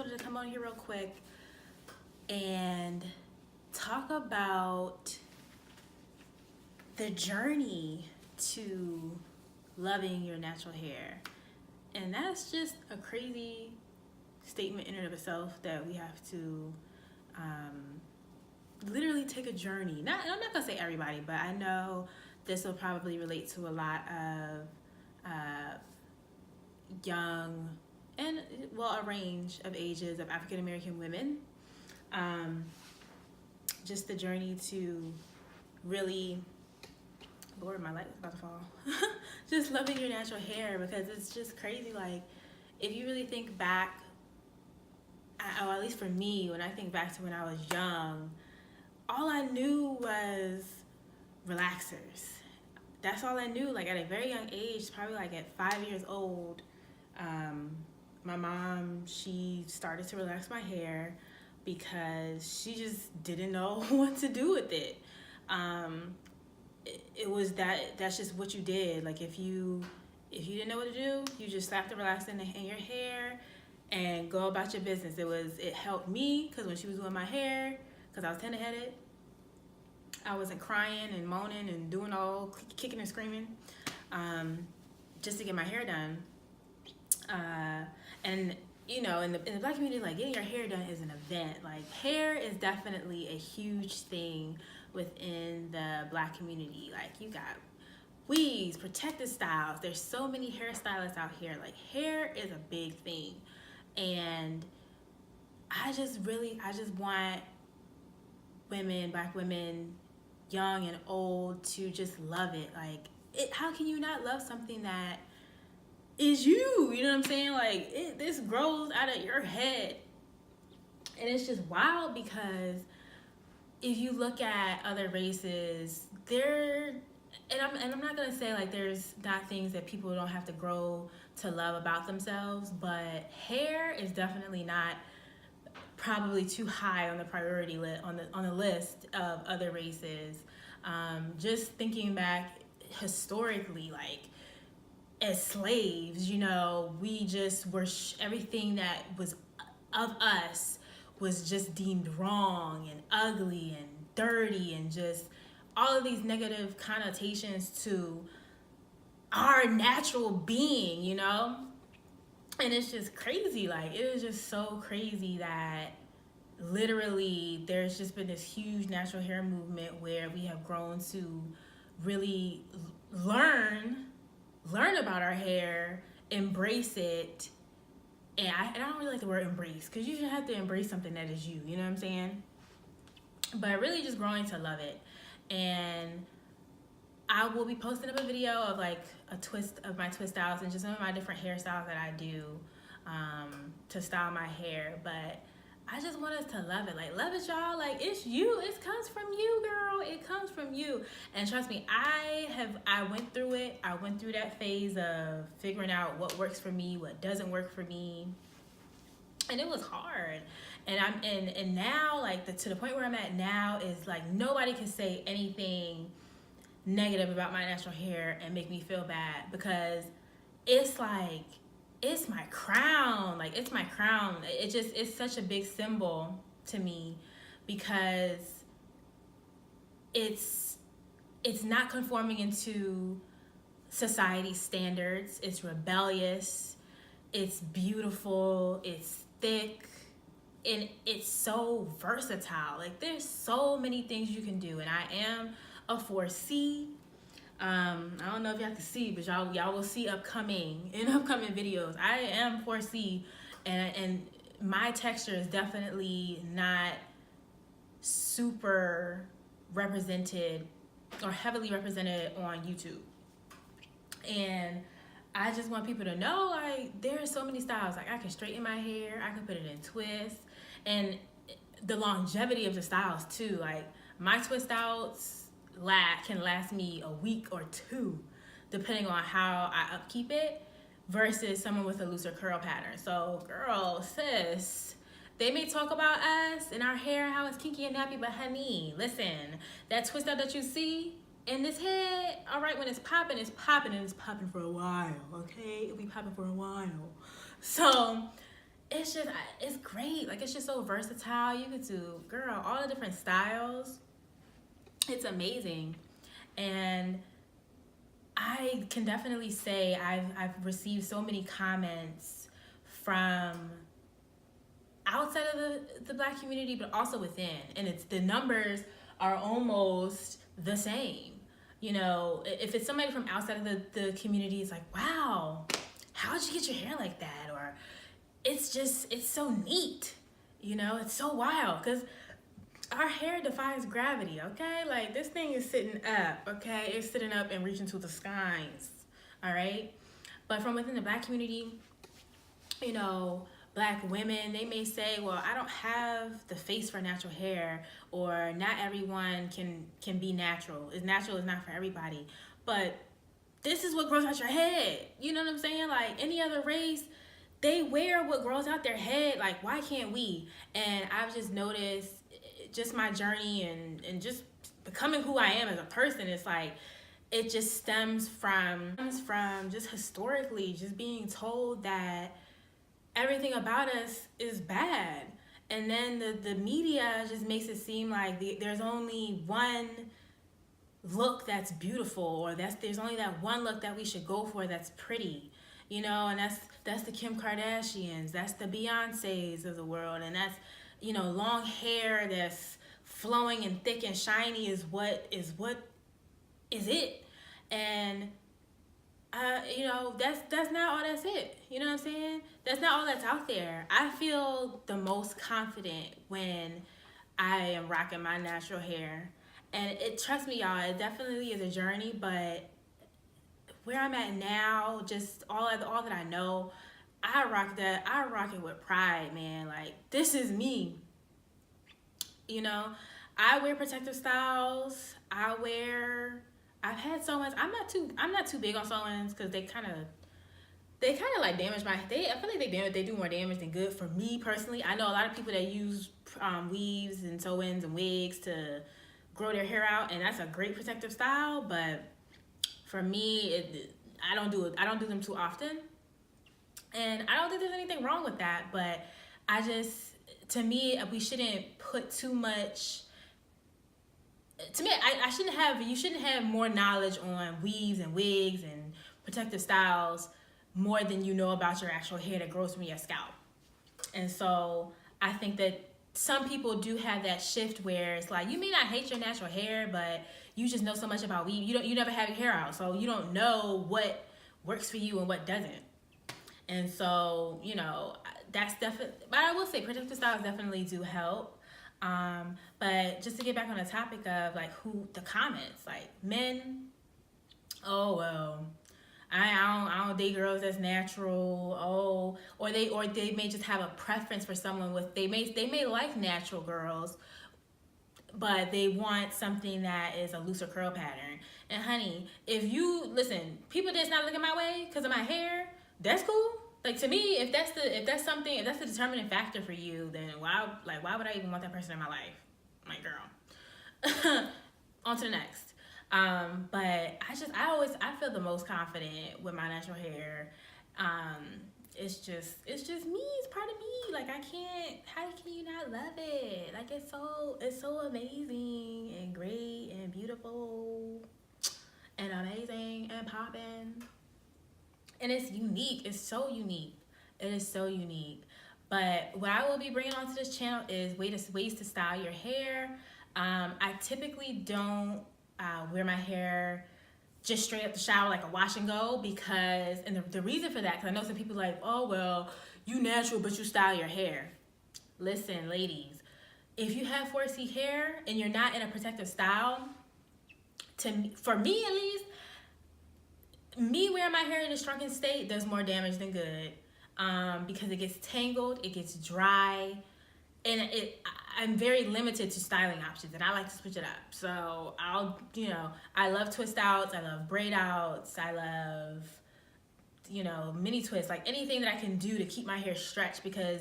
wanted to come on here real quick and talk about the journey to loving your natural hair. And that's just a crazy statement in and of itself that we have to literally take a journey. I'm not gonna say everybody, but I know this will probably relate to a lot of young and, well, a range of ages of African American women. Just the journey to really, Lord, my light is about to fall. Just loving your natural hair, because it's just crazy. Like, if you really think back, or at least for me, when I think back to when I was young, all I knew was relaxers. That's all I knew. Like, at a very young age, probably like at 5 years old, my mom, she started to relax my hair because she just didn't know what to do with it. It was that's just what you did. Like, if you didn't know what to do, you just slapped the relaxer in your hair and go about your business. It helped me because when she was doing my hair, because I was tender-headed, I wasn't crying and moaning and doing all kicking and screaming just to get my hair done. And you know, in the Black community, like, getting your hair done is an event. Like, hair is definitely a huge thing within the Black community. Like, you got weaves, protective styles. There's so many hairstylists out here. Like, hair is a big thing. And I just want women, Black women, young and old, to just love it. Like, how can you not love something that is you? You know what I'm saying? Like, this grows out of your head. And it's just wild because if you look at other races, I'm not gonna say like there's not things that people don't have to grow to love about themselves, but hair is definitely not probably too high on the priority list on the list of other races. Just thinking back historically, like, as slaves, you know, we just were everything that was of us was just deemed wrong and ugly and dirty, and just all of these negative connotations to our natural being, you know? And it's just crazy. Like, it is just so crazy that literally there's just been this huge natural hair movement where we have grown to really learn about our hair, embrace it. And I don't really like the word embrace, because you should have to embrace something that is you know what I'm saying? But really just growing to love it. And I will be posting up a video of like a twist of my twist styles and just some of my different hairstyles that I do to style my hair. But I just want us to love it. Like, love it, y'all. Like, it's you. It comes from you, girl. It comes from you. And trust me, I went through it. I went through that phase of figuring out what works for me, what doesn't work for me. And it was hard. And now, like, to the point where I'm at now is like nobody can say anything negative about my natural hair and make me feel bad, because it's like, it's my crown. Like, it's my crown. It's such a big symbol to me, because it's not conforming into society's standards. It's rebellious. It's beautiful. It's thick. And it's so versatile. Like, there's so many things you can do. And I am a 4C. I don't know if y'all can see, but y'all will see in upcoming videos. I am 4C, and my texture is definitely not super represented or heavily represented on YouTube. And I just want people to know, like, there are so many styles. Like, I can straighten my hair, I can put it in twists, and the longevity of the styles too. Like, my twist outs can last me a week or two, depending on how I upkeep it, versus someone with a looser curl pattern. So, girl, sis, they may talk about us and our hair, how it's kinky and nappy, but honey, listen, that twist out that you see in this head, all right, when it's popping, and it's popping for a while, okay? It'll be popping for a while. So it's just, it's great. Like, it's just so versatile. You could do, girl, all the different styles. It's amazing. And I can definitely say I've received so many comments from outside of the Black community, but also within. And it's, the numbers are almost the same. You know, if it's somebody from outside of the community, it's like, wow, how'd you get your hair like that? Or it's just, it's so neat. You know, it's so wild because our hair defies gravity, okay? Like, this thing is sitting up, okay? It's sitting up and reaching to the skies, all right? But from within the Black community, you know, Black women, they may say, well, I don't have the face for natural hair, or not everyone can be natural. Natural is not for everybody. But this is what grows out your head. You know what I'm saying? Like, any other race, they wear what grows out their head. Like, why can't we? And I've just noticed, just my journey and just becoming who I am as a person, it's like, it just stems from just historically just being told that everything about us is bad. And then the media just makes it seem like there's only one look that's beautiful, or there's only that one look that we should go for that's pretty, you know. And that's the Kim Kardashians, that's the Beyoncés of the world, and that's, you know, long hair that's flowing and thick and shiny is what is it. And you know, that's not all that's it. You know what I'm saying? That's not all that's out there. I feel the most confident when I am rocking my natural hair. And trust me, y'all, it definitely is a journey, but where I'm at now, just all that I know, I rock it with pride, man. Like, this is me. You know, I wear protective styles. I've had sew-ins. I'm not too big on sew-ins because they kind of like damage I feel like they do more damage than good for me personally. I know a lot of people that use weaves and sew-ins and wigs to grow their hair out, and that's a great protective style. But for me, I don't do them too often, and I don't think there's anything wrong with that. But to me, we shouldn't put too much. To me, you shouldn't have more knowledge on weaves and wigs and protective styles more than you know about your actual hair that grows from your scalp. And so I think that some people do have that shift where it's like, you may not hate your natural hair, but you just know so much about weave. You never have your hair out, so you don't know what works for you and what doesn't. And so, you know, that's definitely, but I will say protective styles definitely do help. But just to get back on the topic of like the comments, like men, oh well, I don't date girls that's natural. Oh, or they may just have a preference for someone with, they may like natural girls, but they want something that is a looser curl pattern. And honey, if you listen, people that's not looking my way because of my hair, that's cool. Like, to me, if that's the determining factor for you, then why would I even want that person in my life? My girl. On to the next. But I feel the most confident with my natural hair. It's just me. It's part of me. Like, how can you not love it? Like, it's so amazing and great and beautiful and amazing and popping. And it's unique. It's so unique. It is so unique. But what I will be bringing onto this channel is ways to style your hair. I typically don't wear my hair just straight up the shower like a wash and go, because, and the reason for that, because I know some people like, oh, well, you natural, but you style your hair. Listen, ladies, if you have 4C hair and you're not in a protective style, for me at least, me wearing my hair in a shrunken state does more damage than good, because it gets tangled, it gets dry, and I'm very limited to styling options, and I like to switch it up. So I love twist outs, I love braid outs, I love, mini twists, like anything that I can do to keep my hair stretched, because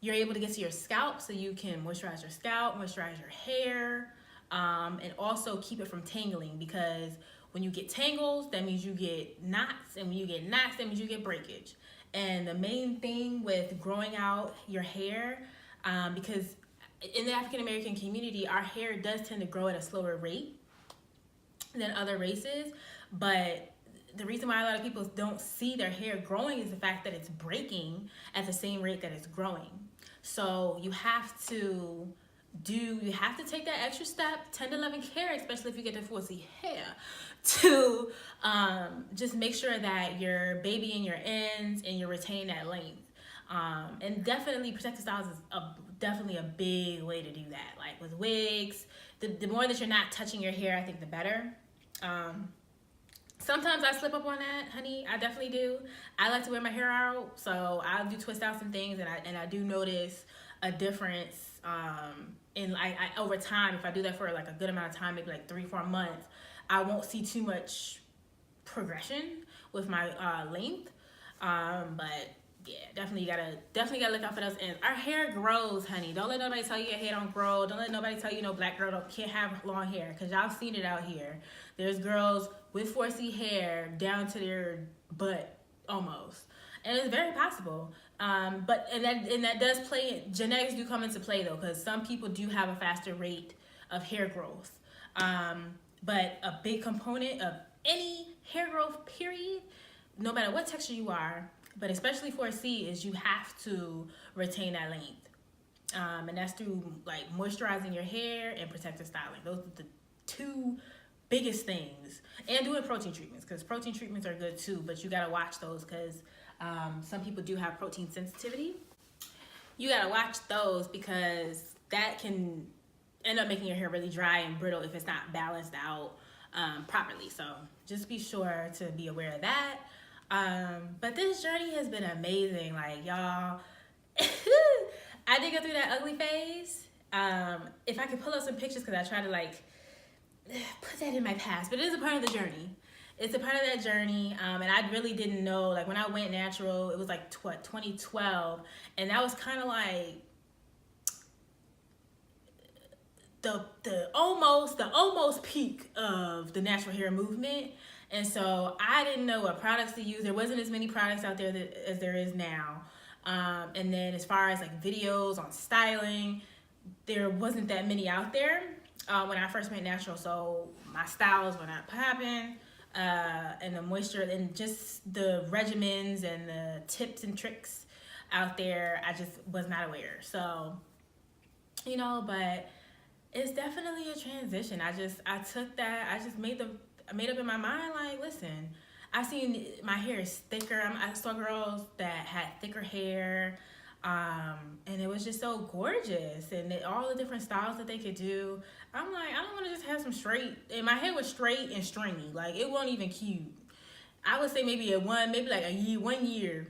you're able to get to your scalp, so you can moisturize your scalp, moisturize your hair, and also keep it from tangling, because when you get tangles, that means you get knots, and when you get knots, that means you get breakage. And the main thing with growing out your hair, because in the African American community, our hair does tend to grow at a slower rate than other races, but the reason why a lot of people don't see their hair growing is the fact that it's breaking at the same rate that it's growing. So you have to take that extra step, 10 to 11 care, especially if you get the 4C hair, to just make sure that you're babying your ends and you're retaining that length. And definitely protective styles is definitely a big way to do that. Like with wigs, the more that you're not touching your hair, I think the better. Sometimes I slip up on that, honey. I definitely do. I like to wear my hair out, so I'll do twist outs and things, and I do notice a difference in I over time. If I do that for like a good amount of time, maybe like 3-4 months, I won't see too much progression with my length. But yeah, definitely gotta look out for those ends. Our hair grows, honey. Don't let nobody tell you your hair don't grow. Don't let nobody tell you no black girl can't have long hair, because y'all seen it out here. There's girls with 4C hair down to their butt almost, and it's very possible. But that does play. Genetics do come into play though, because some people do have a faster rate of hair growth. But a big component of any hair growth period, no matter what texture you are, but especially 4C, is you have to retain that length. And that's through like moisturizing your hair and protective styling. Those are the two biggest things. And doing protein treatments, because protein treatments are good too, but you gotta watch those, because some people do have protein sensitivity. You gotta watch those, because that can end up making your hair really dry and brittle if it's not balanced out properly. So just be sure to be aware of that. But this journey has been amazing. Like, y'all, I did go through that ugly phase. If I could pull up some pictures, because I try to like put that in my past, but it is a part of the journey. It's a part of that journey. And I really didn't know, like when I went natural, it was like 2012. And that was kind of like the almost peak of the natural hair movement. And so I didn't know what products to use. There wasn't as many products out there as there is now. And then as far as like videos on styling, there wasn't that many out there when I first went natural. So my styles were not popping, and the moisture and just the regimens and the tips and tricks out there, I just was not aware. So, you know, but it's definitely a transition. I made up in my mind, like, listen, I've seen my hair is thicker. I saw girls that had thicker hair, and it was just so gorgeous, and all the different styles that they could do. I'm like, I don't want to just have some straight, and my hair was straight and stringy, like it wasn't even cute. I would say maybe one year,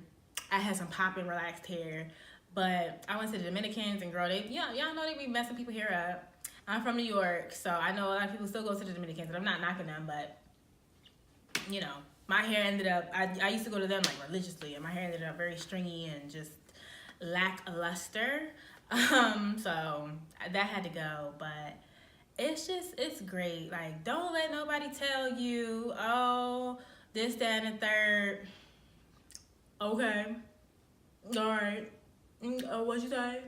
I had some popping relaxed hair, but I went to the Dominicans, and girl, y'all know they be messing people hair up. I'm from New York, so I know a lot of people still go to the Dominicans, and I'm not knocking them, but, you know, my hair ended up, I used to go to them, like, religiously, and my hair ended up very stringy and just lackluster. So that had to go, but it's great. Like, don't let nobody tell you, oh, this, that, and the third. Okay. All right. What'd you say?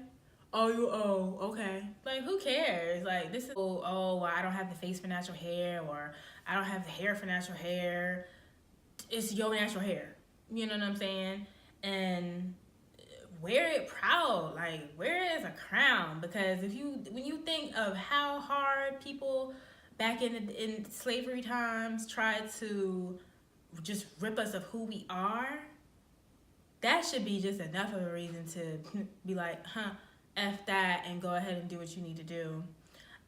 Okay. Like, who cares? Like, this is, well, I don't have the face for natural hair, or I don't have the hair for natural hair. It's your natural hair. You know what I'm saying? And wear it proud. Like, wear it as a crown. Because when you think of how hard people back in slavery times tried to just rip us of who we are, that should be just enough of a reason to be like, F that, and go ahead and do what you need to do.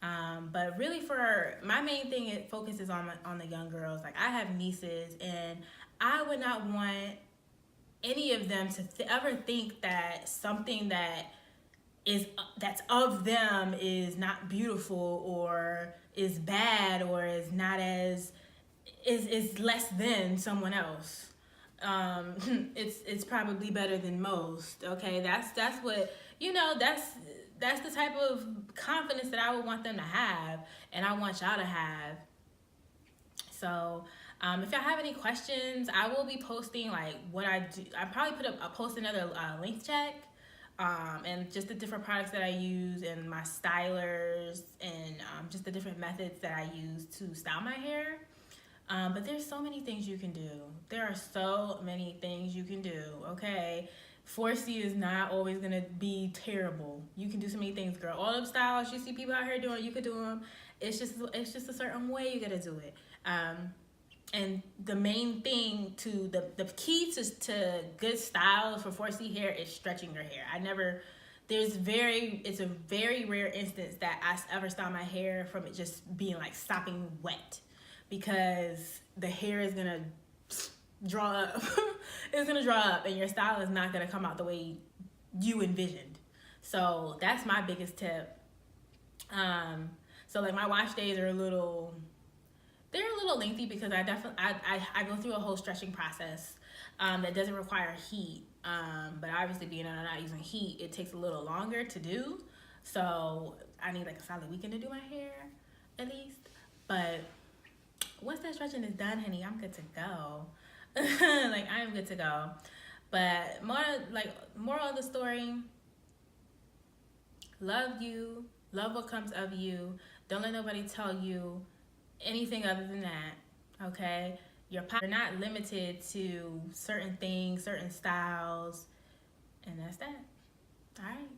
But really, for my main thing, it focuses on the young girls. Like, I have nieces, and I would not want any of them to ever think that something that's of them is not beautiful, or is bad, or is not as is less than someone else. It's probably better than most. Okay, that's what, you know, that's the type of confidence that I would want them to have, and I want y'all to have. So If y'all have any questions, I will be posting like what I do. I probably I'll post another length check, and just the different products that I use and my stylers and just the different methods that I use to style my hair. But there's so many things you can do. There are so many things you can do, okay? 4C is not always gonna be terrible. You can do so many things, girl. All them styles you see people out here doing, you could do them. It's just a certain way you gotta do it. And the main thing to the key to good style for 4C hair is stretching your hair. It's a very rare instance that I ever style my hair from it just being like stopping wet, because the hair is gonna draw up. It's gonna draw up and your style is not gonna come out the way you envisioned. So that's my biggest tip. So like my wash days are they're a little lengthy because I go through a whole stretching process that doesn't require heat. But obviously being that I'm not using heat, it takes a little longer to do. So I need like a solid weekend to do my hair at least. But once that stretching is done, honey, I'm good to go. Like I am good to go. But moral of the story, love you, love what comes of you. Don't let nobody tell you anything other than that, okay? You're not limited to certain things, certain styles, and that's that. All right.